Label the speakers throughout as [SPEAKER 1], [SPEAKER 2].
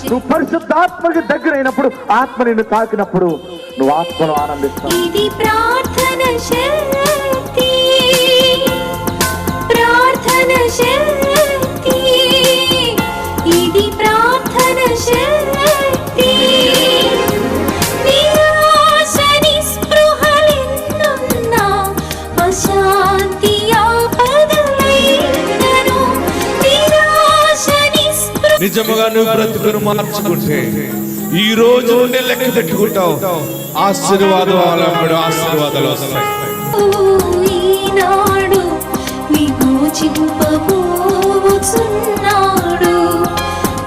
[SPEAKER 1] నువ్వు పరిశుద్ధాత్మకి దగ్గరైనప్పుడు, ఆత్మ నిన్ను తాకినప్పుడు నువ్వు ఆత్మను ఆనందిస్తావు.
[SPEAKER 2] ఇది ప్రార్థన శక్తి, ప్రార్థన శక్తి, ఇది ప్రార్థన శక్తి. నిరాశ నిస్పృహలెన్నున్నా, అశాంతి ఆపదలైనను, నిరాశ నిస్పృహ.
[SPEAKER 3] నిజముగా నువ్వు బ్రతుకును మార్చుకుంటే ఈ రోజు నుండి లెక్క పెట్టుకుంటావు. ఆశీర్వాదాలు వస్తాయి.
[SPEAKER 2] ఈనాడు విమోచింపబోచున్నాడు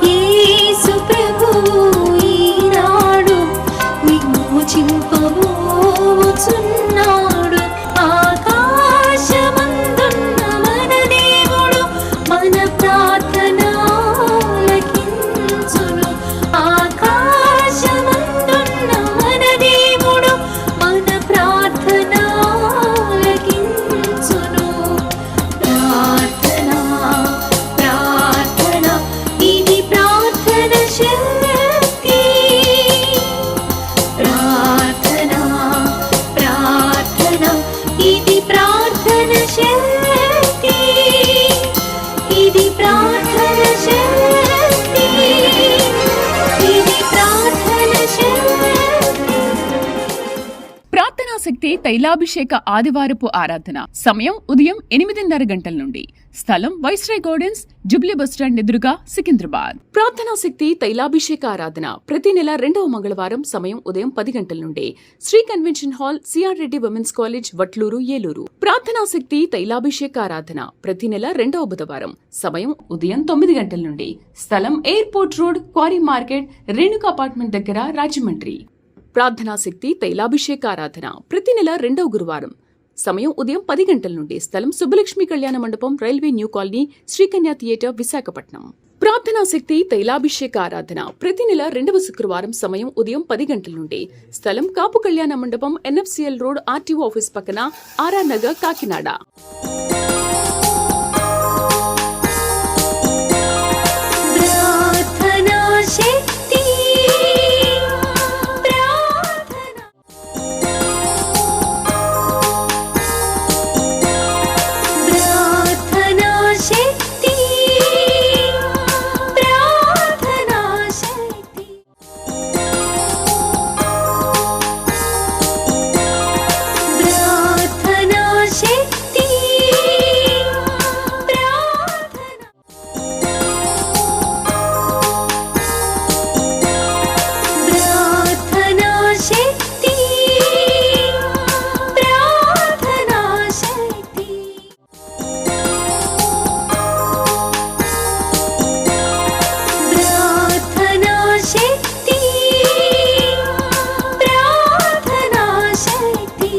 [SPEAKER 2] యేసు ప్రభువు, ఈనాడు విమోచింపబోచున్నాడు. ఆకాశమందున్న మన దేవుడు మన ప్రార్థన ఆలకించును. ఆకాశమందున్న మన దేవుడు మన ప్రార్థన ఆలకించును. ప్రార్థన, ప్రార్థన, ఇది ప్రార్థన శక్తి. ప్రార్థన, ప్రార్థన, ఇది ప్రార్థన శక్తి. ఇది ప్రార్థన శక్తి, ఇది ప్రార్థన శక్తి.
[SPEAKER 4] ప్రార్థనా శక్తి తైలాభిషేక ఆదివారపు ఆరాధన. సమయం ఉదయం 8:30 గంటల నుండి. స్థలం వైస్రాయ్ గార్డెన్స్, జుబ్లీ బస్టాండ్ ఎదురుగా, సికింద్రాబాద్. ప్రార్థనా శక్తి తైలాభిషేక ఆరాధన ప్రతి నెల 2వ మంగళవారం. సమయం ఉదయం 10 గంటల నుండి. Sri convention hall, CR Reddy women's college, Vatluru, Eluru. ప్రార్థనా శక్తి తైలాభిషేక ఆరాధన ప్రతి నెల 2వ బుధవారం. సమయం ఉదయం 9 గంటల నుండి. స్థలం airport road, quarry market, Renuka apartment దగ్గర, రాజమండ్రి. ప్రార్థనా శక్తి తైలాభిషేక ఆరాధన ప్రతి నెల 2వ గురువారం. సమయం ఉదయం 10 గంటల నుండి. స్థలం సుబ్బలక్ష్మి కళ్యాణ మండపం, railway new colony, Sri Kanya theatre, Visakhapatnam. ప్రార్థనా శక్తి తైలాభిషేక ఆరాధన ప్రతి నెల 2వ శుక్రవారం. సమయం ఉదయం 10 గంటల నుండి. స్థలం కాపు కళ్యాణ మండపం, ఎన్ఎఫ్సిఎల్ రోడ్, ఆర్టీఓ ఆఫీస్ పక్కన, ఆర్ఆర్ నగర్, కాకినాడ.
[SPEAKER 2] ప్రార్థనా శక్తి, ప్రార్థన, ప్రార్థనా శక్తి, ప్రార్థనా శక్తి. ప్రార్థనా శక్తి, ప్రార్థన, ప్రార్థనా శక్తి, ప్రార్థనా శక్తి. ప్రార్థనా శక్తి, ప్రార్థనా శక్తి.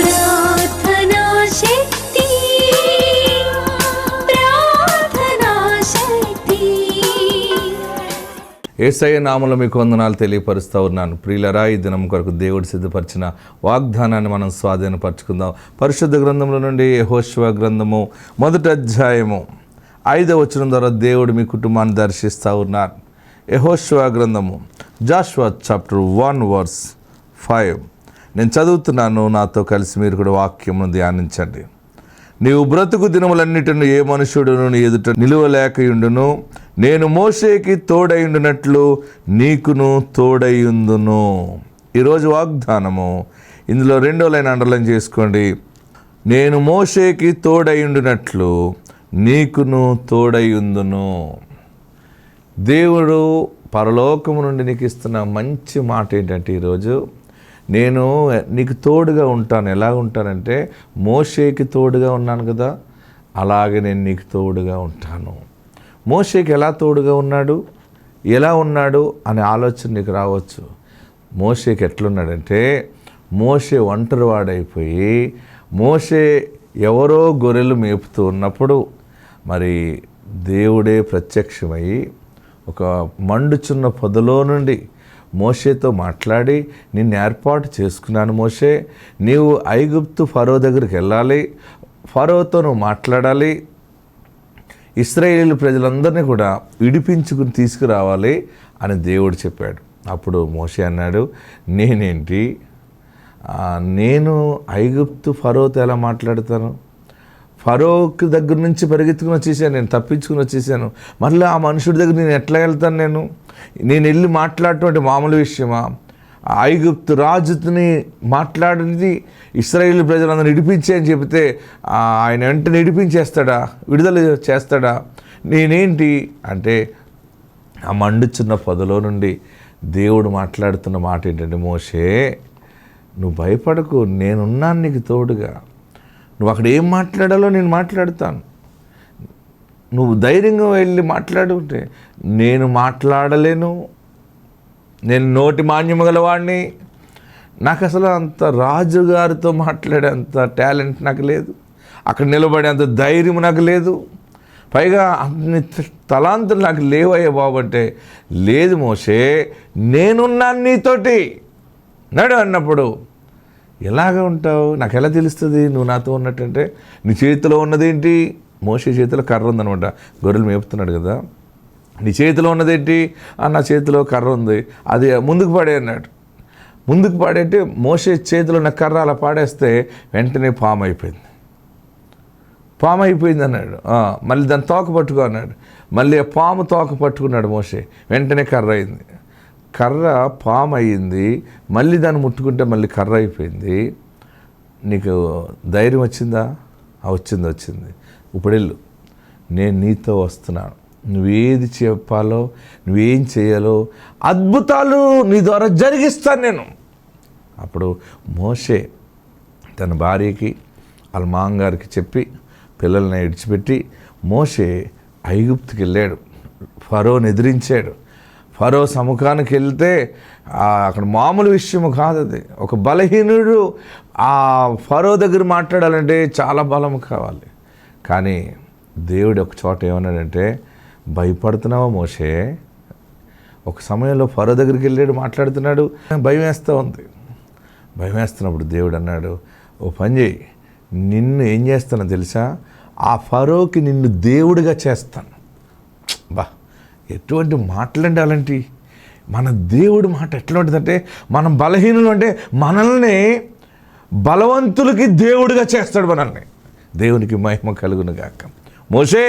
[SPEAKER 2] ప్రార్థనా శక్తి, ప్రార్థనా శక్తి.
[SPEAKER 3] యేసయ్య నామములో మీకు వందనాలు తెలియపరుస్తూ ఉన్నాను. ప్రియులరా, ఈ దినం కొరకు దేవుడు సిద్ధపరిచిన వాగ్దానాన్ని మనం స్వాధీనపరచుకుందాం. పరిశుద్ధ గ్రంథంలో నుండి యెహోషువ గ్రంథము 1వ అధ్యాయము 5వ వచనం ద్వారా దేవుడు మీ కుటుంబాన్ని దర్శిస్తూ ఉన్నారు. యెహోషువ గ్రంథము, జాషువా చాప్టర్ 1 verse 5. నేను చదువుతున్నాను, నాతో కలిసి మీరు కూడా వాక్యమును ధ్యానించండి. నీవు బ్రతుకు దినములన్నిటిని ఏ మనుషుడును నీ ఎదుట నిలువలేకయుండును, నేను మోషేకి తోడైండునట్లు నీకును తోడైయుందును. ఈరోజు వాగ్దానము, ఇందులో 2వ లైన్ అండర్లైన్ చేసుకోండి. నేను మోషేకి తోడైండునట్లు నీకును తోడైయుందును. దేవుడు పరలోకము నుండి నీకు ఇస్తున్న మంచి మాట ఏంటంటే, ఈరోజు నేను నీకు తోడుగా ఉంటాను. ఎలా ఉంటానంటే, మోషేకి తోడుగా ఉన్నాను కదా, అలాగే నేను నీకు తోడుగా ఉంటాను. మోషేకి ఎలా తోడుగా ఉన్నాడు, ఎలా ఉన్నాడు అనే ఆలోచన నీకు రావచ్చు. మోషేకి ఎట్లున్నాడంటే, మోషే ఒంటరివాడైపోయి, మోషే ఎవరో గొర్రెలు మేపుతూ ఉన్నప్పుడు మరి దేవుడే ప్రత్యక్షమై ఒక మండుచున్న పొదలో నుండి మోషేతో మాట్లాడి, నిన్ను ఏర్పాటు చేసుకున్నాను మోషే, నీవు ఐగుప్తు ఫరో దగ్గరికి వెళ్ళాలి, ఫరోతో నువ్వు మాట్లాడాలి, ఇశ్రాయేలు ప్రజలందరినీ కూడా విడిపించుకుని తీసుకురావాలి అని దేవుడు చెప్పాడు. అప్పుడు మోషే అన్నాడు, నేనేంటి, నేను ఐగుప్తు ఫరోతో ఎలా మాట్లాడతాను? ఫరోకి దగ్గర నుంచి పరిగెత్తుకుని వచ్చేసాను, నేను తప్పించుకుని వచ్చేసాను. మళ్ళీ ఆ మనుషుడి దగ్గర నేను ఎట్లా వెళ్తాను? నేను వెళ్ళి మాట్లాడటం మామూలు విషయమా? ఐగుప్తు రాజుని మాట్లాడింది ఇశ్రాయేలు ప్రజలందరూ విడిపించే అని చెబితే ఆయన వెంటనే విడిపించేస్తాడా, విడుదల చేస్తాడా? నేనేంటి అంటే ఆ మండుచున్న పొదలో నుండి దేవుడు మాట్లాడుతున్న మాట ఏంటంటే, మోషే నువ్వు భయపడకు, నేనున్నాను నీకు తోడుగా. నువ్వు అక్కడ ఏం మాట్లాడాలో నేను మాట్లాడుతాను. నువ్వు ధైర్యంగా వెళ్ళి మాట్లాడుకుంటే, నేను మాట్లాడలేను, నేను నోటి మాన్యము గలవాడిని, నాకు అసలు అంత రాజుగారితో మాట్లాడే అంత టాలెంట్ నాకు లేదు, అక్కడ నిలబడే అంత ధైర్యం నాకు లేదు, పైగా అన్ని తలాంతులు నాకు లేవయ్యా బాబు అంటే, లేదు మోషే నేనున్నాను నీతోటి నడు అన్నప్పుడు ఎలాగ ఉంటావు? నాకు ఎలా తెలుస్తుంది నువ్వు నాతో ఉన్నట్టంటే? నీ చేతిలో ఉన్నదేంటి? మోషే చేతిలో కర్ర ఉందనమాట, గొర్రెలు మేపుతున్నాడు కదా. నీ చేతిలో ఉన్నదేంటి? నా చేతిలో కర్ర ఉంది, అది ముందుకు పాడే అన్నాడు. ముందుకు పాడేంటే మోషే చేతిలో ఉన్న కర్ర అలా పాడేస్తే వెంటనే పాము అయిపోయింది అన్నాడు. మళ్ళీ దాన్ని తోక పట్టుకో అన్నాడు. మళ్ళీ పాము తోక పట్టుకున్నాడు మోషే, వెంటనే కర్ర అయింది. కర్ర పాము అయ్యింది, మళ్ళీ దాన్ని ముట్టుకుంటే మళ్ళీ కర్ర అయిపోయింది. నీకు ధైర్యం వచ్చిందా? వచ్చింది. ఇప్పుడు వెళ్ళు, నేను నీతో వస్తున్నాను, నువ్వేది చెప్పాలో నువ్వేం చేయాలో అద్భుతాలు నీ ద్వారా జరిగిస్తాను నేను. అప్పుడు మోషే తన భార్యకి వాళ్ళ మామగారికి చెప్పి పిల్లల్ని విడిచిపెట్టి మోషే ఐగుప్తుకి వెళ్ళాడు, ఫరోని ఎదిరించాడు. ఫరో సముఖానికి వెళ్తే అక్కడ మామూలు విషయం కాదు అది. ఒక బలహీనుడు ఆ ఫరో దగ్గర మాట్లాడాలంటే చాలా బలం కావాలి. కానీ దేవుడు ఒక చోట ఏమన్నాడంటే, భయపడుతున్నావా మోషే? ఒక సమయంలో ఫరో దగ్గరికి వెళ్ళాడు, మాట్లాడుతున్నాడు, భయం వేస్తున్నప్పుడు దేవుడు అన్నాడు, ఓ పని చేయి, నిన్ను ఏం చేస్తానో తెలుసా? ఆ ఫరోకి నిన్ను దేవుడిగా చేస్తాను. బా, ఎటువంటి మాటలండి అలాంటి! మన దేవుడి మాట ఎట్లా ఉంటుందంటే, మనం బలహీనులు అంటే మనల్ని బలవంతులకి దేవుడిగా చేస్తాడు మనల్ని. దేవునికి మహిమ కలుగును గాక. మోషే,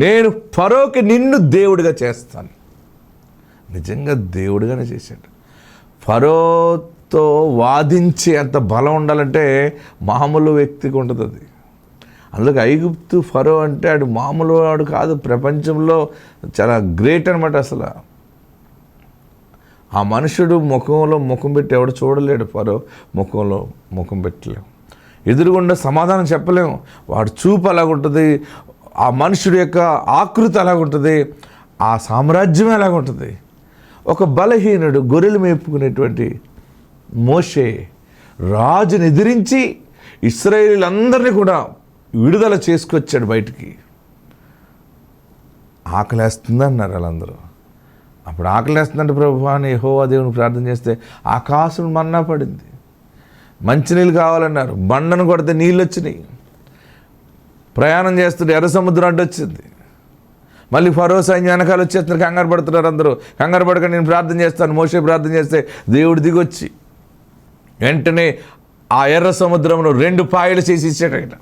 [SPEAKER 3] నేను ఫరోకి నిన్ను దేవుడిగా చేస్తాను. నిజంగా దేవుడిగానే చేశాడు. ఫరోతో వాదించే అంత బలం ఉండాలంటే మామూలు వ్యక్తికి ఉంటుంది అది. అందులోకి ఐగుప్తు ఫరో అంటే ఆడు మామూలు వాడు కాదు, ప్రపంచంలో చాలా గ్రేట్ అనమాట. అసలు ఆ మనుషుడు ముఖంలో ముఖం పెట్టి ఎవడు చూడలేడు, ఫరో ముఖంలో ముఖం పెట్టలేము, ఎదురుగుండా సమాధానం చెప్పలేము. వాడు చూపు అలాగుంటుంది, ఆ మనుషుడి యొక్క ఆకృతి అలాగుంటుంది, ఆ సామ్రాజ్యం ఎలాగుంటుంది. ఒక బలహీనుడు గొర్రెలు మేపుకునేటువంటి మోషే రాజుని ఎదిరించి ఇశ్రాయేలీలందరినీ కూడా విడుదల చేసుకొచ్చాడు బయటికి. ఆకలేస్తుంది అన్నారు వాళ్ళందరూ. అప్పుడు ఆకలేస్తుందంటే ప్రభు అని యెహోవా దేవుని ప్రార్థన చేస్తే ఆకాశం మన్నా పడింది. మంచినీళ్ళు కావాలన్నారు, బండను కొడితే నీళ్ళు వచ్చినాయి. ప్రయాణం చేస్తుంటే ఎర్ర సముద్రం అడ్డొచ్చింది. మళ్ళీ ఫరో సైన్యం వెనకాల వచ్చేస్తున్నారు, కంగారు పడుతున్నారు అందరూ. కంగారు పడక నేను ప్రార్థన చేస్తాను, మోషే ప్రార్థన చేస్తే దేవుడు దిగొచ్చి వెంటనే ఆ ఎర్ర సముద్రంలో 2 పాయలు చేసి ఇచ్చాడు. ఆయన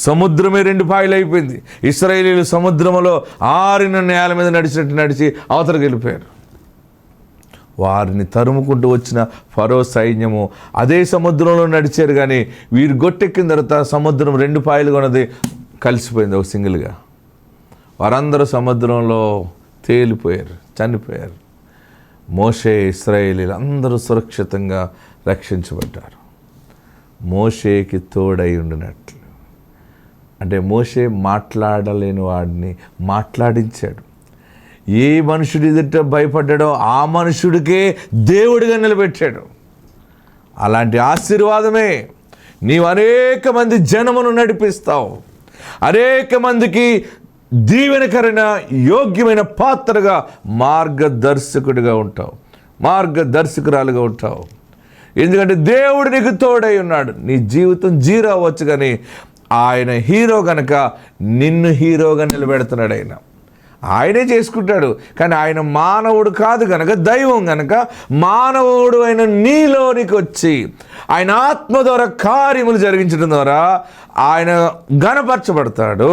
[SPEAKER 3] సముద్రమే 2 పాయలు అయిపోయింది. ఇశ్రాయేలీలు సముద్రంలో ఆరిన నేల మీద నడిచినట్టు నడిచి అవతలకు వెళ్ళిపోయారు. వారిని తరుముకుంటూ వచ్చిన ఫరో సైన్యము అదే సముద్రంలో నడిచారు. కానీ వీరు గొట్టెక్కిన తర్వాత సముద్రం 2 పాయలు కొన్నది కలిసిపోయింది ఒక సింగిల్గా. వారందరూ సముద్రంలో తేలిపోయారు, చనిపోయారు. మోషే ఇశ్రాయేలీలు అందరూ సురక్షితంగా రక్షించబడ్డారు. మోషేకి తోడై ఉండినట్లు. అంటే మోషే మాట్లాడలేని వాడిని మాట్లాడించాడు. ఏ మనుషుడి ఎదుట భయపడ్డాడో ఆ మనుషుడికే దేవుడిగా నిలబెట్టాడు. అలాంటి ఆశీర్వాదమే నీవు అనేక మంది జనమును నడిపిస్తావు, అనేక మందికి దీవెనకరమైన యోగ్యమైన పాత్రగా మార్గదర్శకుడిగా ఉంటావు, మార్గదర్శకురాలుగా ఉంటావు. ఎందుకంటే దేవుడు నీకు తోడై ఉన్నాడు. నీ జీవితం జీరో అవ్వచ్చు, కానీ ఆయన హీరో గనక నిన్ను హీరోగా నిలబెడుతున్నాడు. ఆయనే చేసుకుంటాడు. కానీ ఆయన మానవుడు కాదు గనక, దైవం గనక మానవుడు అయిన నీలోనికి వచ్చి ఆయన ఆత్మ ద్వారా కార్యములు జరిగించడం ద్వారా ఆయన ఘనపరచబడతాడు,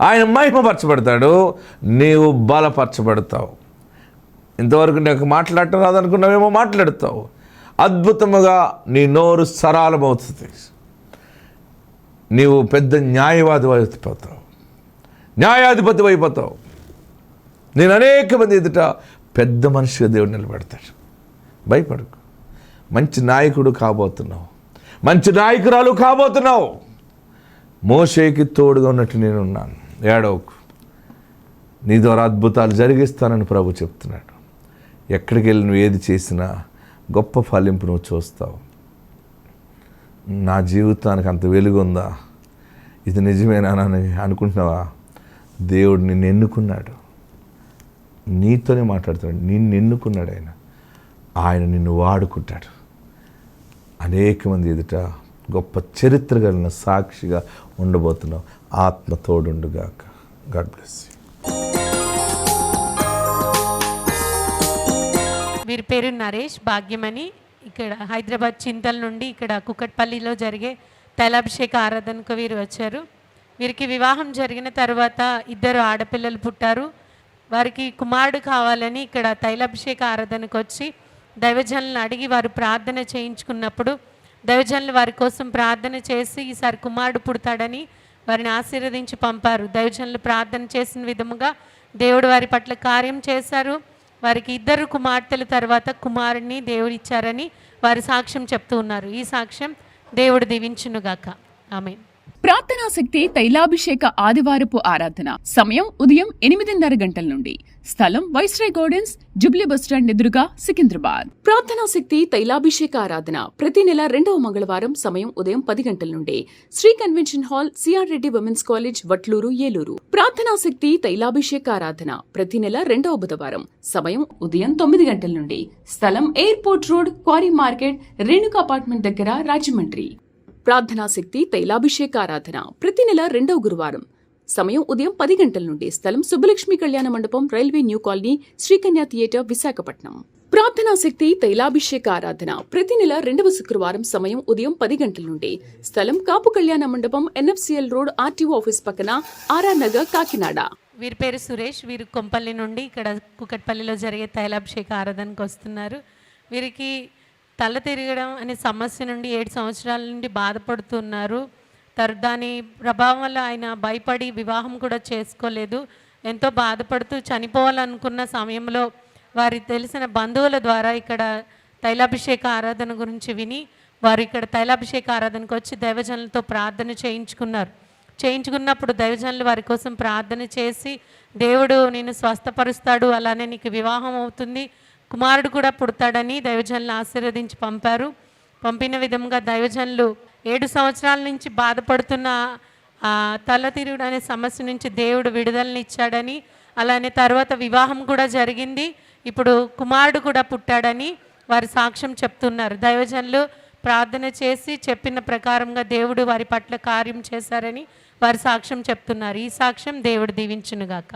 [SPEAKER 3] ఆయన మహిమపరచబడతాడు, నీవు బలపరచబడతావు. ఇంతవరకు నాకు మాట్లాడటం రాదనుకున్నావేమో మాట్లాడతావు. అద్భుతముగా నీ నోరు సరళమవుతుంది. నీవు పెద్ద న్యాయవాది అయిపోతావు, న్యాయాధిపతి అయిపోతావు. నేను అనేక మంది ఎదుట పెద్ద మనిషిగా దేవుడు నిలబెడతాడు. భయపడకు. మంచి నాయకుడు కాబోతున్నావు, మంచి నాయకురాలు కాబోతున్నావు. మోషేకి తోడుగా ఉన్నట్టు నేనున్నాను. ఏడవకు. నీ ద్వారా అద్భుతాలు జరిగిస్తానని ప్రభు చెప్తున్నాడు. ఎక్కడికి వెళ్ళి నువ్వు ఏది చేసినా గొప్ప ఫలింపు నువ్వు చూస్తావు. నా జీవితానికి అంత వెలుగుందా, ఇది నిజమేనా అని అనుకుంటున్నావా? దేవుడు నిన్ను ఎన్నుకున్నాడు, నీతోనే మాట్లాడుతాడు. నిన్ను ఎన్నుకున్నాడు ఆయన నిన్ను వాడుకుంటాడు. అనేక మంది ఎదుట గొప్ప చరిత్ర కలిగిన సాక్షిగా ఉండబోతున్నావు. ఆత్మ తోడుండుగాక. God bless you.
[SPEAKER 5] వీరి పేరు నరేష్, భాగ్యమని. ఇక్కడ హైదరాబాద్ చింతల నుండి ఇక్కడ కుకట్పల్లిలో జరిగే తైలాభిషేక ఆరాధనకు వీరు వచ్చారు. వీరికి వివాహం జరిగిన తర్వాత 2 ఆడపిల్లలు పుట్టారు. వారికి కుమారుడు కావాలని ఇక్కడ తైలాభిషేక ఆరాధనకు వచ్చి దైవజనులను అడిగి వారు ప్రార్థన చేయించుకున్నప్పుడు దైవజనులు వారి కోసం ప్రార్థన చేసి ఈసారి కుమారుడు పుడతాడని వారిని ఆశీర్వదించి పంపారు. దైవజనులు ప్రార్థన చేసిన విధముగా దేవుడు వారి పట్ల కార్యం చేశారు. వారికి 2 కుమార్తెల తర్వాత కుమారుడిని దేవుడు ఇచ్చారని వారి సాక్ష్యం చెప్తూ ఉన్నారు. ఈ సాక్ష్యం దేవుడు దీవించునుగాక. ఆమేన్.
[SPEAKER 4] ప్రార్థనా శక్తి తైలాభిషేక ఆదివారపు ఆరాధన. సమయం ఉదయం 8:30 గంటల నుండి. స్థలం వైస్రాయ్ గార్డెన్స్, జుబ్లీ బస్టాండ్ ఎదురుగా, సికింద్రాబాద్. ప్రార్థనా శక్తి తైలాభిషేక ఆరాధన ప్రతి నెల 2వ మంగళవారం సమయం ఉదయం 10 గంటల నుండి. Sri convention hall, CR Reddy women's college, Vatluru, Eluru. ప్రార్థనా శక్తి తైలాభిషేక ఆరాధన ప్రతి నెల 2వ బుధవారం సమయం ఉదయం 9 గంటల నుండి. స్థలం airport road, quarry market, Renuka apartment దగ్గర, రాజమండ్రి. ప్రార్థనా శక్తి తైలాభిషేక ఆరాధన ప్రతి నెల 2వ గురువారం సమయం ఉదయం 10 గంటల నుండి. స్థలం సుబ్బలక్ష్మి కళ్యాణ మండపం, railway new colony, Srikanya theatre, Visakhapatnam. ప్రార్థనా శక్తి తైలాభిషేక ఆరాధన ప్రతి నెల 2వ శుక్రవారం సమయం ఉదయం 10 గంటల నుండి. స్థలం కాపు కళ్యాణ మండపం, ఎన్ఎఫ్సిఎల్ రోడ్, ఆర్టీఓ ఆఫీస్ పక్కన, ఆర్ఆర్ నగర్, కాకినాడ.
[SPEAKER 5] వీరి పేరు సురేష్. వీరు కొంపల్లి నుండి ఇక్కడ కుకట్పల్లిలో జరిగే తైలాభిషేక ఆరాధనకు వస్తున్నారు. వీరికి తల తిరగడం అనే సమస్య నుండి 7 సంవత్సరాల నుండి బాధపడుతున్నారు. దాని ప్రభావం వల్ల ఆయన భయపడి వివాహం కూడా చేసుకోలేదు. ఎంతో బాధపడుతూ చనిపోవాలనుకున్న సమయంలో వారి తెలిసిన బంధువుల ద్వారా ఇక్కడ తైలాభిషేక ఆరాధన గురించి విని వారు ఇక్కడ తైలాభిషేక ఆరాధనకు వచ్చి దైవజనులతో ప్రార్థన చేయించుకున్నప్పుడు దైవజనులు వారి కోసం ప్రార్థన చేసి దేవుడు నిన్ను స్వస్థపరుస్తాడు, అలానే నీకు వివాహం అవుతుంది, కుమారుడు కూడా పుడతాడని దైవజనులు ఆశీర్వదించి పంపారు. పంపిన విధంగా దైవజనులు 7 సంవత్సరాల నుంచి బాధపడుతున్న తల తిరుగుడు అనే సమస్య నుంచి దేవుడు విడుదలని ఇచ్చాడని, అలానే తర్వాత వివాహం కూడా జరిగింది, ఇప్పుడు కుమారుడు కూడా పుట్టాడని వారి సాక్ష్యం చెప్తున్నారు. దైవజనులు ప్రార్థన చేసి చెప్పిన ప్రకారంగా దేవుడు వారి పట్ల కార్యం చేశారని వారి సాక్ష్యం చెప్తున్నారు. ఈ సాక్ష్యం దేవుడు దీవించునుగాక.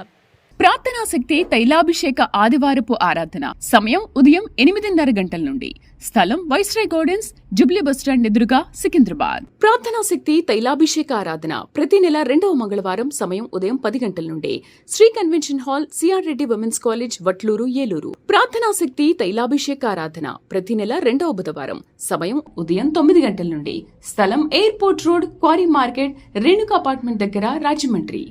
[SPEAKER 4] ప్రార్థనా శక్తి తైలాభిషేక ఆదివారపు ఆరాధన. సమయం ఉదయం 8:30 గంటల నుండి. స్థలం వైస్రాయ్ గార్డెన్స్, జుబ్లీ బస్టాండ్ ఎదురుగా, సికింద్రాబాద్. ప్రార్థనా శక్తి తైలాభిషేక ఆరాధన ప్రతి నెల 2వ మంగళవారం సమయం ఉదయం 10 గంటల నుండి. Sri convention hall, CR Reddy women's college, Vatluru, Eluru. ప్రార్థనా శక్తి తైలాభిషేక ఆరాధన ప్రతి నెల 2వ బుధవారం సమయం ఉదయం 9 గంటల నుండి. స్థలం airport road, quarry market, Renuka apartment దగ్గర, రాజమండ్రి.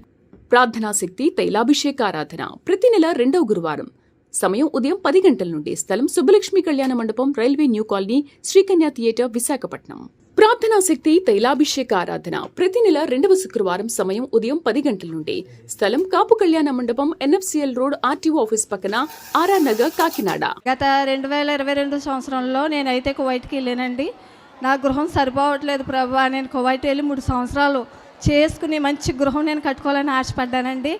[SPEAKER 4] ప్రార్థనా శక్తి తైలాభిషేక ఆరాధన ప్రతి నెల 2వ గురువారం సమయం ఉదయం 10 గంటల నుండి. స్థలం సుబ్బలక్ష్మి కళ్యాణ మండపం, railway new colony, Srikanya theatre, Visakhapatnam. ప్రార్థనా శక్తి తైలాభిషేక ఆరాధన ప్రతి నెల 2వ శుక్రవారం సమయం ఉదయం 10 గంటల నుండి. స్థలం కాపు కళ్యాణ మండపం, ఎన్ఎఫ్సిఎల్ రోడ్, ఆర్టీఓ ఆఫీస్ పక్కన, ఆర్ఆర్ నగర్, కాకినాడ.
[SPEAKER 6] గత 2022 సంవత్సరంలో నేనైతే కువైట్కి వెళ్ళానండి. నా గృహం సరిపోవట్లేదు ప్రభా, నేను కువైట్ వెళ్ళి 3 సంవత్సరాలు చేసుకుని మంచి గృహం నేను కట్టుకోవాలని ఆశపడ్డానండి.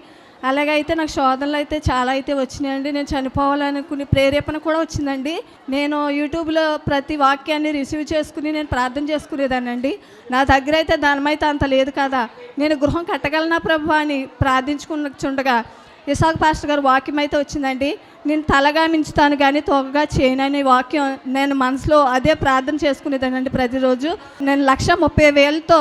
[SPEAKER 6] అలాగైతే నాకు శోధనలు అయితే చాలా అయితే వచ్చినాయండి. నేను చనిపోవాలనుకుని ప్రేరేపణ కూడా వచ్చిందండి. నేను యూట్యూబ్లో ప్రతి వాక్యాన్ని రిసీవ్ చేసుకుని నేను ప్రార్థన చేసుకునేదానండి. నా దగ్గర అయితే ధనమైతే అంత లేదు కదా, నేను గృహం కట్టగలనా ప్రభు అని ప్రార్థించుకుంటుండగా ఇసాక్ పాస్టర్ గారు వాక్యం అయితే వచ్చిందండి. నేను తలగా మించుతాను కానీ తోకగా చేయను అనే వాక్యం నేను మనసులో అదే ప్రార్థన చేసుకునేదానండి ప్రతిరోజు. నేను 1,30,000తో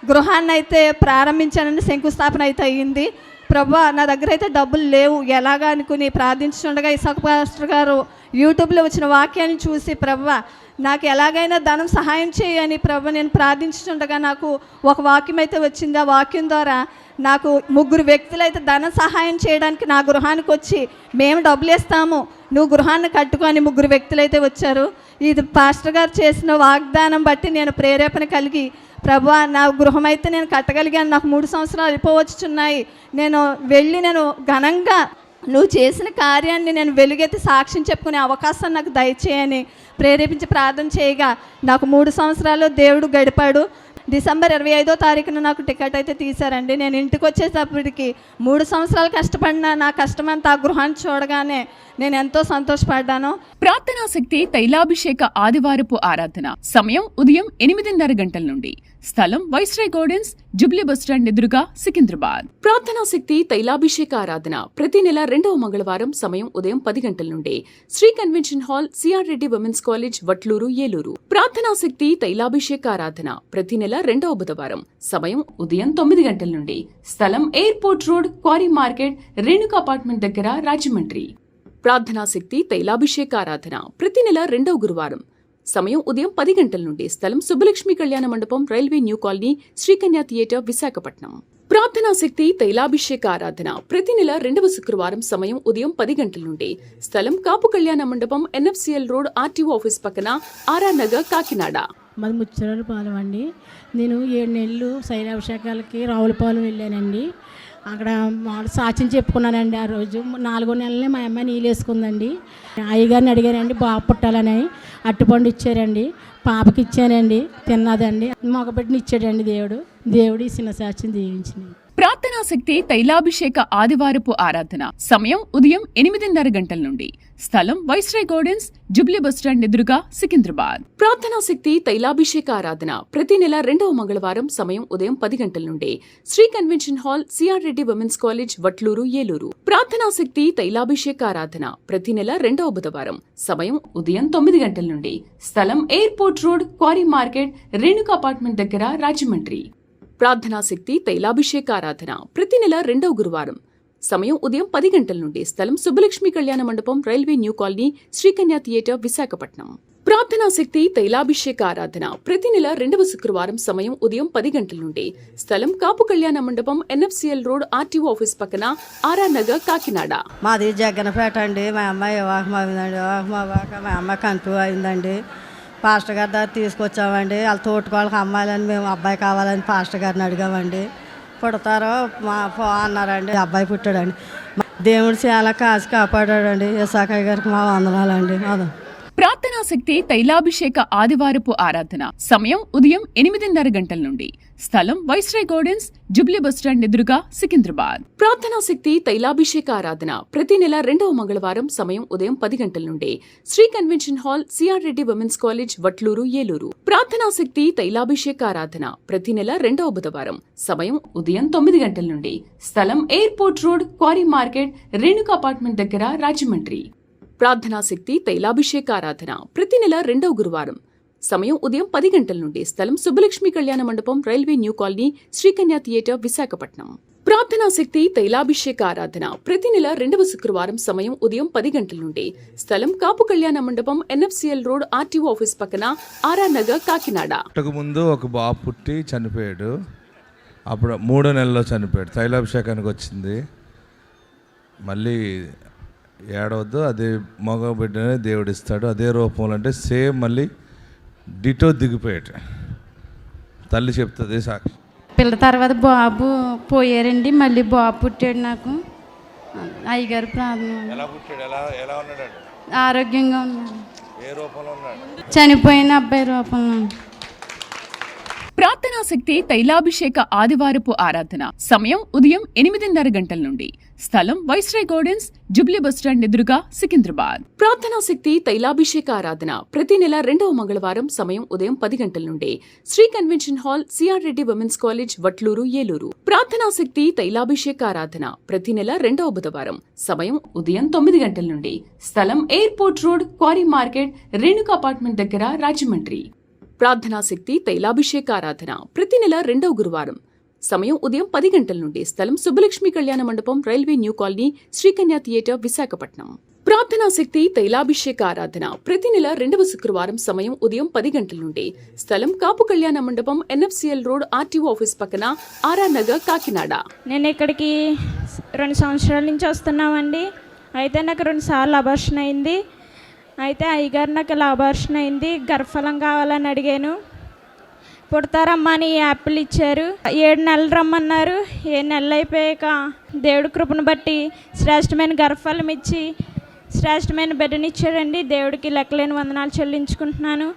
[SPEAKER 6] గృహాన్ని అయితే ప్రారంభించానండి. శంకుస్థాపన అయితే అయ్యింది. ప్రభా నా దగ్గర అయితే డబ్బులు లేవు ఎలాగా అనుకుని ప్రార్థించుండగా ఇసాక్ పాస్టర్ గారు యూట్యూబ్లో వచ్చిన వాక్యాన్ని చూసి ప్రభా నాకు ఎలాగైనా ధనం సహాయం చేయని ప్రభా నేను ప్రార్థించుండగా నాకు ఒక వాక్యం అయితే వచ్చింది. ఆ వాక్యం ద్వారా నాకు 3 వ్యక్తులు అయితే ధన సహాయం చేయడానికి నా గృహానికి వచ్చి మేము డబ్బులు ఇస్తాము నువ్వు గృహాన్ని కట్టుకొని 3 వ్యక్తులు అయితే వచ్చారు. ఇది పాస్టర్ గారు చేసిన వాగ్దానం బట్టి నేను ప్రేరేపణ కలిగి ప్రభా నా గృహం అయితే నేను కట్టగలిగాను, నాకు 3 సంవత్సరాలు అయిపోవచ్చున్నాయి, నేను వెళ్ళి నేను ఘనంగా నువ్వు చేసిన కార్యాన్ని నేను వెలుగెత్తి సాక్ష్యం చెప్పుకునే అవకాశం నాకు దయచేయని ప్రేరేపించి ప్రార్థన చేయగా నాకు 3 సంవత్సరాలు దేవుడు గడిపాడు. డిసెంబర్ 25వ తారీఖున నాకు టికెట్ అయితే తీశారండి. నేను ఇంటికి వచ్చేటప్పటికి 3 సంవత్సరాలు కష్టపడిన నా కష్టమంతా ఆ గృహాన్ని చూడగానే నేను ఎంతో సంతోషపడ్డాను.
[SPEAKER 4] ప్రార్థనా శక్తి తైలాభిషేక ఆదివారపు ఆరాధన సమయం ఉదయం 8:30 గంటల నుండి. స్థలం వైస్రాయ్ గార్డెన్స్, జుబ్లీ బస్టాండ్ ఎదురుగా, సికింద్రాబాద్. ప్రార్థనా శక్తి తైలాభిషేక ఆరాధన ప్రతి నెల 2వ మంగళవారం సమయం ఉదయం 10 గంటల నుండి. Sri convention hall, CR Reddy women's college, Vatluru, Eluru. ప్రార్థనా శక్తి తైలాభిషేక ఆరాధన ప్రతి నెల 2వ బుధవారం సమయం ఉదయం 9 గంటల నుండి. స్థలం airport road, quarry market, Renuka apartment దగ్గర, రాజమండ్రి. ప్రార్థనా శక్తి తైలాభిషేక ఆరాధన ప్రతి నెల 2వ గురువారం సమయం ఉదయం 10 గంటల నుండి. స్థలం సుబ్బలక్ష్మి కళ్యాణ మండపం, railway new colony, Sri Kanya theatre, Visakhapatnam. ప్రార్థనా శక్తి తైలాభిషేక ఆరాధన ప్రతి నెల 2వ శుక్రవారం సమయం ఉదయం 10 గంటల నుండి. స్థలం కాపు కళ్యాణ మండపం, ఎన్ఎఫ్సిఎల్ రోడ్, ఆర్టీఓ ఆఫీస్ పక్కన, ఆర్ఆర్ నగర్, కాకినాడ.
[SPEAKER 7] మాది ముచ్చరాలపాలెం అండి. నేను 7 నెలలు శైలాభిషేకాలకి రావులపాలెం వెళ్ళానండి. అక్కడ సాక్ష్యం చెప్పుకున్నానండి. ఆ రోజు 4వ నెలనే మా అమ్మాయి నీళ్ళు వేసుకుందండి. అయ్యగారిని అడిగానండి బాబు పుట్టాలని, అట్టుపండు ఇచ్చారండి, పాపకి ఇచ్చానండి, తిన్నదండి, మగబిడ్డని ఇచ్చాడండి దేవుడు ఈ చిన్న సాక్ష్యం దీవించింది.
[SPEAKER 4] ప్రార్థనా శక్తి తైలాభిషేక ఆదివారపు ఆరాధన సమయం ఉదయం 8:30 గంటల నుండి. స్థలం వైస్రాయ్ గార్డెన్స్, జుబ్లీ బస్టాండ్ ఎదురుగా, సికింద్రాబాద్. ప్రార్థనా శక్తి తైలాభిషేక ఆరాధన ప్రతి నెల 2వ మంగళవారం సమయం ఉదయం 10 గంటల నుండి. Sri convention hall, CR Reddy women's college, Vatluru, Eluru. ప్రార్థనా శక్తి తైలాభిషేక ఆరాధన ప్రతి నెల 2వ బుధవారం సమయం ఉదయం 9 గంటల నుండి. స్థలం airport road, quarry market, Renuka apartment దగ్గర, రాజమండ్రి. ప్రార్థనా శక్తి తైలాభిషేక ఆరాధన ప్రతి నెల 2వ గురువారం సమయం ఉదయం 10 గంటల నుండి. స్థలం సుబ్బలక్ష్మి కళ్యాణ మండపం, railway new colony, Sri Kanya theatre, Visakhapatnam. ప్రార్థనా శక్తి తైలాభిషేక ఆరాధన ప్రతి నెల 2వ శుక్రవారం సమయం ఉదయం 10 గంటల నుండి. స్థలం కాపు కళ్యాణ మండపం, ఎన్ఎఫ్సిఎల్ రోడ్, ఆర్టీఓ ఆఫీస్ పక్కన, ఆర్ఆర్ నగర్, కాకినాడ.
[SPEAKER 8] మాది జగ్గనపేట అండి. మా అమ్మాయి వివాహం అయిందండి. వివాహం అవ్వక మా అమ్మాయి కన్ఫ్యూ అయిందండి. పాస్టర్ గారి దగ్గర తీసుకొచ్చామండి. వాళ్ళ తోటికోళ్ళకి అమ్మాయిలని మేము అబ్బాయి కావాలని పాస్టర్ గారిని అడిగామండి. పుడతారో మా అన్నారండి. అబ్బాయి పుట్టాడండి. దేవుడు చాలా కాసి కాపాడాడండి. ఇసాకయ్య గారికి మా వందనాలండి.
[SPEAKER 4] ప్రార్థనా శక్తి తైలాభిషేక ఆదివారపు ఆరాధన సమయం ఉదయం 8:30 గంటల నుండి. స్థలం వైస్రాయ్ గార్డెన్స్, జుబ్లీ బస్టాండ్ ఎదురుగా, సికింద్రాబాద్. ప్రార్థనా శక్తి తైలాభిషేక ఆరాధన ప్రతి నెల 2వ మంగళవారం సమయం ఉదయం 10 గంటల నుండి. Sri convention hall, CR Reddy women's college, Vatluru, Eluru. ప్రార్థనా శక్తి తైలాభిషేక ఆరాధన ప్రతి నెల 2వ బుధవారం సమయం ఉదయం 9 గంటల నుండి. స్థలం airport road, quarry market, Renuka apartment దగ్గర, రాజమండ్రి. ప్రార్థనా శక్తి తైలాభిషేక ఆరాధన ప్రతి నెల 2వ గురువారం సమయం ఉదయం 10 గంటల నుండి. స్థలం సుబ్బలక్ష్మి కళ్యాణ మండపం, railway new colony, Sri Kanya theatre, Visakhapatnam. ప్రార్థనా శక్తి తైలాభిషేక ఆరాధన ప్రతి నెల 2వ శుక్రవారం సమయం ఉదయం 10 గంటల నుండి. స్థలం కాపు కళ్యాణ మండపం, ఎన్ఎఫ్సిఎల్ రోడ్, ఆర్టీఓ ఆఫీస్ పక్కన, ఆర్ఆర్ నగర్, కాకినాడ.
[SPEAKER 3] ముందు ఒక బాబు పుట్టి చనిపోయాడు. అప్పుడు 3వ నెలలో చనిపోయాడు. తైలాభిషేకానికి వచ్చింది. మళ్ళీ ఏడవద్దు, అదే మగ బిడ్డనే దేవుడు ఇస్తాడు, అదే రూపంలో అంటే సేమ్ మళ్ళీ డిటో దిగిపోయాడు. తల్లి చెప్తుంది సాక్షి.
[SPEAKER 9] పిల్ల తర్వాత బాబు పోయారండి. మళ్ళీ బాబు పుట్టాడు నాకు. అయ్యగారు ప్రార్థన.
[SPEAKER 3] ఎలా పుట్టాడు? ఎలా ఉన్నాడు?
[SPEAKER 9] ఆరోగ్యంగా ఉన్నాడు.
[SPEAKER 3] ఏ రూపంలో ఉన్నాడు?
[SPEAKER 9] చనిపోయిన అబ్బాయి రూపంలో.
[SPEAKER 4] ప్రార్థనా శక్తి తైలాభిషేక ఆదివారపు ఆరాధన. సమయం ఉదయం 8:30 గంటల నుండి. స్థలం వైస్రాయ్ గార్డెన్స్, జుబ్లీ బస్టాండ్ ఎదురుగా, సికింద్రాబాద్. ప్రార్థనా శక్తి తైలాభిషేక ఆరాధన ప్రతి నెల 2వ మంగళవారం సమయం ఉదయం 10 గంటల నుండి. Sri convention hall, CR Reddy women's college, Vatluru, Eluru. ప్రార్థనా శక్తి తైలాభిషేక ఆరాధన ప్రతి నెల 2వ బుధవారం సమయం ఉదయం 9 గంటల నుండి. స్థలం airport road, quarry market, Renuka apartment దగ్గర, రాజమండ్రి. ప్రార్థనా శక్తి తైలాభిషేక ఆరాధన ప్రతి నెల 2వ గురువారం సమయం ఉదయం 10 గంటల నుండి. స్థలం సుబ్బలక్ష్మి కళ్యాణ మండపం, railway new colony, Srikanya theatre, Visakhapatnam. ప్రార్థనా శక్తి తైలాభిషేక ఆరాధన ప్రతి నెల 2వ శుక్రవారం సమయం ఉదయం 10 గంటల నుండి. స్థలం కాపు కళ్యాణ మండపం, ఎన్ఎఫ్సిఎల్ రోడ్, ఆర్టీఓ ఆఫీస్ పక్కన, ఆర్ఆర్ నగర్, కాకినాడ.
[SPEAKER 10] నేను ఇక్కడికి 2 సంవత్సరాల నుంచి వస్తున్నామండి. అయితే నాకు 2 సార్లు అబార్షన్ అయింది. అయితే అయ్యగారు నాకు ఇలా అబార్షన్ అయింది, గర్భఫలం కావాలని అడిగాను. పుడతారమ్మా అని యాపిల్ ఇచ్చారు. 7 నెలలు రమ్మన్నారు. 7 నెలలు అయిపోయాక దేవుడి కృపను బట్టి శ్రేష్టమైన గర్భఫలం ఇచ్చి శ్రేష్టమైన బిడ్డనిచ్చాడండి. దేవుడికి లెక్కలేని వందనాలు చెల్లించుకుంటున్నాను.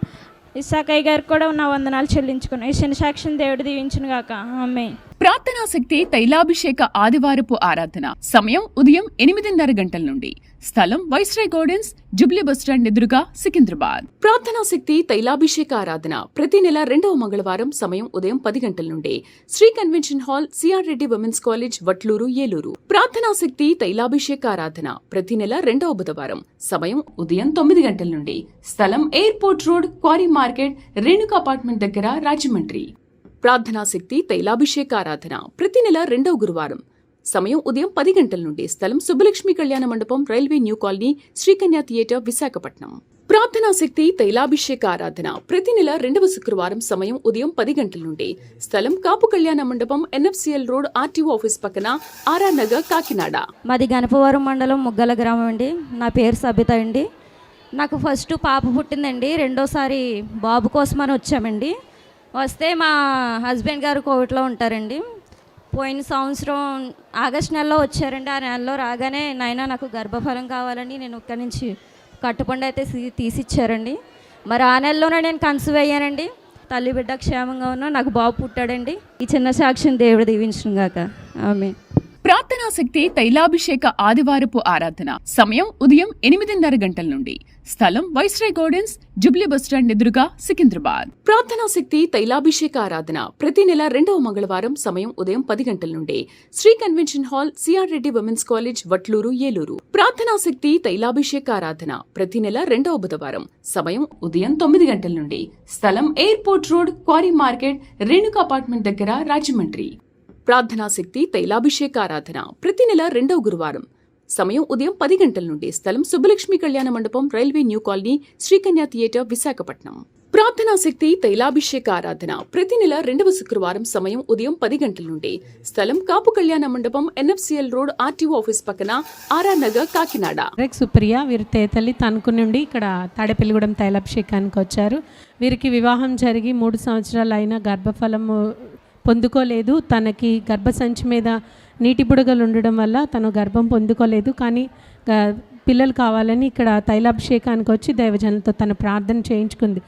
[SPEAKER 10] ఇస్సాకయ్య గారికి కూడా నా వందనాలు చెల్లించుకున్నాను. ఈ చిన్న సాక్షిని దేవుడు దీవించును గాక. ఆమేన్.
[SPEAKER 4] ప్రార్థనా శక్తి తైలాభిషేక ఆదివారపు ఆరాధన. సమయం ఉదయం 8:30 గంటల నుండి. స్థలం వైస్రాయ్ గార్డెన్స్, జుబ్లీ బస్టాండ్ ఎదురుగా, సికింద్రాబాద్. ప్రార్థనా శక్తి తైలాభిషేక ఆరాధన ప్రతి నెల 2వ మంగళవారం సమయం ఉదయం 10 గంటల నుండి. Sri convention hall, CR Reddy women's college, Vatluru, Eluru. ప్రార్థనా శక్తి తైలాభిషేక ఆరాధన ప్రతి నెల 2వ బుధవారం సమయం ఉదయం 9 గంటల నుండి. స్థలం airport road, quarry market, Renuka apartment దగ్గర, రాజమండ్రి. ప్రార్థనా శక్తి తైలాభిషేక ఆరాధన ప్రతి నెల 2వ గురువారం సమయం ఉదయం 10 గంటల నుండి. స్థలం సుబ్బలక్ష్మి కళ్యాణ మండపం, railway new colony, Srikanya theatre, Visakhapatnam. ప్రార్థనా శక్తి తైలాభిషేక ఆరాధన ప్రతి నెల 2వ శుక్రవారం సమయం ఉదయం 10 గంటల నుండి. స్థలం కాపు కళ్యాణ మండపం, ఎన్ఎఫ్సిఎల్ రోడ్, ఆర్టీఓ ఆఫీస్ పక్కన, ఆర్ఆర్ నగర్, కాకినాడ.
[SPEAKER 11] మాది గణపవరం మండలం, ముగ్గల గ్రామం అండి. నా పేరు సబిత అండి. నాకు ఫస్ట్ పాప పుట్టిందండి. రెండోసారి బాబు కోసమని వచ్చామండి. వస్తే మా హస్బెండ్ గారు కోవిడ్లో ఉంటారండి. పోయిన సంవత్సరం ఆగస్ట్ నెలలో వచ్చారండి. ఆ నెలలో రాగానే నాయన నాకు గర్భఫలం కావాలని నేను ఇక్కడి నుంచి కట్టుబండి అయితే తీసిచ్చారండి. మరి ఆ నెలలోనే నేను కన్సీవ్ అయ్యానండి. తల్లి బిడ్డ క్షేమంగా ఉన్నా, నాకు బాబు పుట్టాడండి. ఈ చిన్న సాక్ష్యం దేవుడు దీవించును గాక. ఆమేన్.
[SPEAKER 4] ప్రార్థనా శక్తి తైలాభిషేక ఆదివారపు ఆరాధన. సమయం ఉదయం 8:30 గంటల నుండి. స్థలం వైస్రాయ్ గార్డెన్స్, జుబ్లీ బస్టాండ్ ఎదురుగా, సికింద్రాబాద్. ప్రార్థనా శక్తి తైలాభిషేక ఆరాధన ప్రతి నెల 2వ మంగళవారం సమయం ఉదయం 10 గంటల నుండి. Sri convention hall, CR Reddy women's college, Vatluru, Eluru. ప్రార్థనా శక్తి తైలాభిషేక ఆరాధన ప్రతి నెల 2వ బుధవారం సమయం ఉదయం 9 గంటల నుండి. స్థలం airport road, quarry market, Renuka apartment దగ్గర, రాజమండ్రి. ప్రార్థనా శక్తి తైలాభిషేక ఆరాధన ప్రతి నెల 2వ గురువారం సమయం ఉదయం 10 గంటల నుండి. స్థలం సుబ్బలక్ష్మి కళ్యాణ మండపం, railway new colony, Srikanya theatre, Visakhapatnam. ప్రార్థనా శక్తి తైలాభిషేక ఆరాధన ప్రతి నెల 2వ శుక్రవారం సమయం ఉదయం 10 గంటల నుండి. స్థలం కాపు కళ్యాణ మండపం, ఎన్ఎఫ్సిఎల్ రోడ్, ఆర్టీఓ ఆఫీస్ పక్కన, ఆర్ఆర్ నగర్, కాకినాడ.
[SPEAKER 5] సుప్రియ, వీరి తేతల్లి తణుకు నుండి ఇక్కడ తాడేపల్లిగూడెం తైలాభిషేకానికి వచ్చారు. వీరికి వివాహం జరిగి 3 సంవత్సరాలు అయినా గర్భఫలము పొందుకోలేదు. తనకి గర్భసంచి మీద నీటి బుడగలు ఉండడం వల్ల తను గర్భం పొందుకోలేదు. కానీ పిల్లలు కావాలని ఇక్కడ తైలాభిషేకానికి వచ్చి దైవజనులతో తను ప్రార్థన చేయించుకుంది.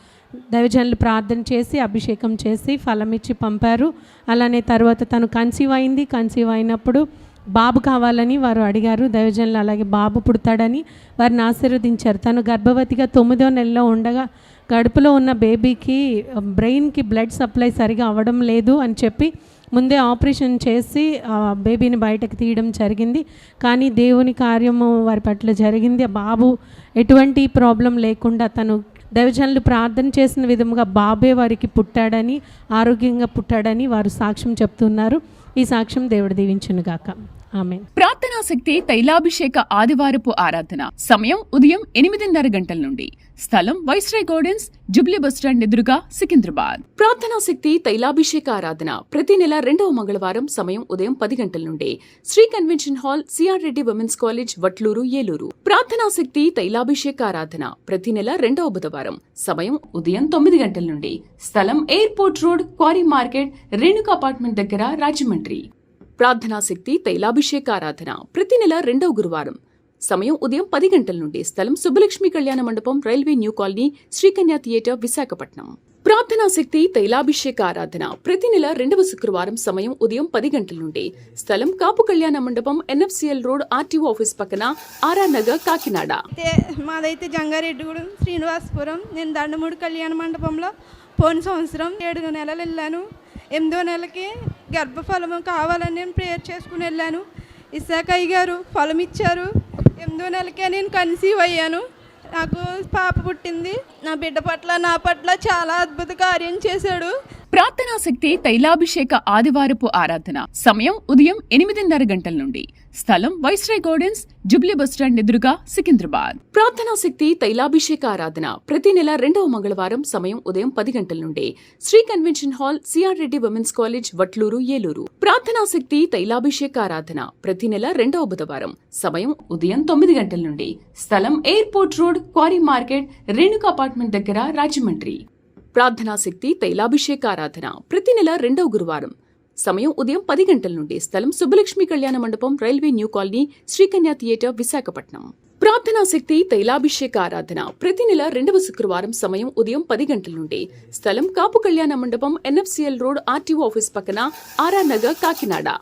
[SPEAKER 5] దైవజనులు ప్రార్థన చేసి అభిషేకం చేసి ఫలం ఇచ్చి పంపారు. అలానే తర్వాత తను కన్సీవ్ అయింది. కన్సీవ్ అయినప్పుడు బాబు కావాలని వారు అడిగారు. దైవజనులు అలాగే బాబు పుడతాడని వారిని ఆశీర్వదించారు. తను గర్భవతిగా 9వ నెలలో ఉండగా కడుపులో ఉన్న బేబీకి బ్రెయిన్కి బ్లడ్ సప్లై సరిగా అవ్వడం లేదు అని చెప్పి ముందే ఆపరేషన్ చేసి బేబీని బయటకు తీయడం జరిగింది. కానీ దేవుని కార్యము వారి పట్ల జరిగింది. బాబు ఎటువంటి ప్రాబ్లం లేకుండా తను దైవజనులు ప్రార్థన చేసిన విధముగా బాబే వారికి పుట్టాడని, ఆరోగ్యంగా పుట్టాడని వారు సాక్ష్యం చెప్తున్నారు. ఈ సాక్ష్యం దేవుడు దీవించును గాక. ఆమేన్.
[SPEAKER 4] ప్రార్థనా శక్తి తైలాభిషేక ఆదివారపు ఆరాధన. సమయం ఉదయం 8:30 గంటల నుండి. స్థలం వైస్రాయ్ గార్డెన్స్, జుబ్లీ బస్టాండ్ ఎదురుగా, సికింద్రాబాద్. ప్రార్థనా శక్తి తైలాభిషేక ఆరాధన ప్రతి నెల 2వ మంగళవారం సమయం ఉదయం 10 గంటల నుండి. Sri convention hall, CR Reddy women's college, Vatluru, Eluru. ప్రార్థనా శక్తి తైలాభిషేక ఆరాధన ప్రతి నెల 2వ బుధవారం సమయం ఉదయం 9 గంటల నుండి. స్థలం airport road, quarry market, Renuka apartment దగ్గర, రాజమండ్రి. ప్రార్థనా శక్తి తైలాభిషేక ఆరాధన ప్రతి నెల 2వ గురువారం సమయం ఉదయం 10 గంటల నుండి. స్థలం సుబ్బలక్ష్మి కళ్యాణ మండపం, railway new colony, Srikanya theatre, Visakhapatnam. ప్రార్థనా శక్తి తైలాభిషేక ఆరాధన ప్రతి నెల 2వ శుక్రవారం సమయం ఉదయం 10 గంటల నుండి. స్థలం కాపు కళ్యాణ మండపం, NFCL రోడ్, RTO ఆఫీస్ పక్కన, ఆర్ఆర్ నగర్, కాకినాడ.
[SPEAKER 6] మాదైతే జంగారెడ్డిగూడెం శ్రీనివాసపురం. నేను దండమూడి కళ్యాణ మండపంలో పోయిన సంవత్సరం 7 నెలలు వెళ్ళాను. 8వ నెలకి గర్భఫలము కావాలని నేను ప్రేయర్ చేసుకుని వెళ్ళాను. ఇస్సాకయ్య గారు ఫలం ఇచ్చారు. 8వ నెలకే నేను కన్సీవ్ అయ్యాను. నాకు పాప పుట్టింది. నా బిడ్డ పట్ల, నా పట్ల చాలా అద్భుత కార్యం చేశాడు.
[SPEAKER 4] ప్రార్థనా శక్తి తైలాభిషేక ఆదివారపు ఆరాధన సమయం ఉదయం 8:30 గంటల నుండి. స్థలం వైస్రాయ్ గార్డెన్స్, జుబ్లీ బస్టాండ్ ఎదురుగా, సికింద్రాబాద్. ప్రార్థనా శక్తి తైలాభిషేక ఆరాధన ప్రతి నెల 2వ మంగళవారం సమయం ఉదయం 10 గంటల నుండి. Sri convention hall, CR Reddy women's college, Vatluru, Eluru. ప్రార్థనా శక్తి తైలాభిషేక ఆరాధన ప్రతి నెల 2వ బుధవారం సమయం ఉదయం 9 గంటల నుండి. స్థలం airport road, quarry market, Renuka apartment దగ్గర, రాజమండ్రి. ప్రార్థనా శక్తి తైలాభిషేక ఆరాధన ప్రతి నెల 2వ గురువారం సమయం ఉదయం 10 గంటల నుండి. స్థలం సుబ్బలక్ష్మి కళ్యాణ మండపం, railway new colony, Sri Kanya theatre, Visakhapatnam. ప్రార్థనా శక్తి తైలాభిషేక ఆరాధన ప్రతి నెల 2వ శుక్రవారం సమయం ఉదయం 10 గంటల నుండి. స్థలం కాపు కళ్యాణ మండపం, NFCL రోడ్, RTO ఆఫీస్ పక్కన, ఆర్ఆర్ నగర్, కాకినాడ.